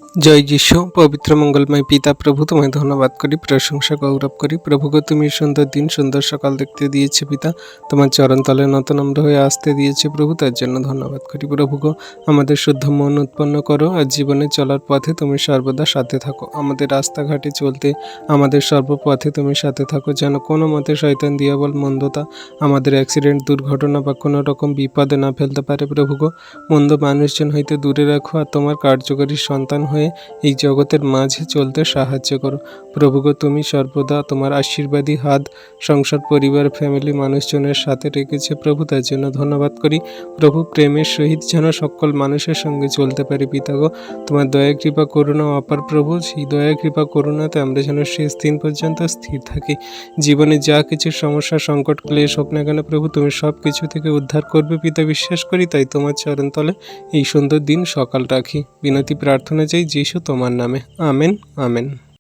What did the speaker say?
জয় যিশু। পবিত্র মঙ্গলময় পিতা প্রভু, তোমায় ধন্যবাদ করি, প্রশংসা গৌরব করি। প্রভুকে তুমি সুন্দর দিন, সুন্দর সকাল দেখতে দিয়েছে পিতা। তোমার চরণ তলে নত নম্র হয়ে আসতে দিয়েছে প্রভু, তার জন্য ধন্যবাদ করি। প্রভুকে আমাদের শুদ্ধ মন উৎপন্ন করো, আর জীবনে চলার পথে তুমি সর্বদা সাথে থাকো। আমাদের রাস্তাঘাটে চলতে, আমাদের সর্বপথে তুমি সাথে থাকো, যেন কোনো মতে শয়তান দিয়াবল মন্দতা আমাদের অ্যাক্সিডেন্ট, দুর্ঘটনা বা কোনো রকম বিপদে না ফেলতে পারে। প্রভুকে মন্দ মানুষজন হইতে দূরে রাখো, আর তোমার কার্যকরী সন্তান হয়ে এই জগতের মাঝে চলতে সাহায্য করো। প্রভুগো, তুমি সর্বদা তোমার আশীর্বাদী হাত সংসার, পরিবার, ফ্যামিলি, মানুষজনের সাথে রেখেছে প্রভু, তার জন্য ধন্যবাদ করি। প্রভু, প্রেমের সহিত যেন সকল মানুষের সঙ্গে চলতে পারি পিতাগো। তোমার দয়া কৃপা করুণা অপার প্রভু, সেই দয়া কৃপা করুণাতে আমরা যেন শেষ দিন পর্যন্ত স্থির থাকি। জীবনে যা কিছু সমস্যা, সংকট, ক্লেশ হোক না কেন প্রভু, তুমি সব কিছু থেকে উদ্ধার করবে পিতা, বিশ্বাস করি। তাই তোমার চরণ তলে এই সুন্দর দিন সকাল রাখি, বিনতি প্রার্থনা চাই যিশু তোমার নামে। Amen, amen.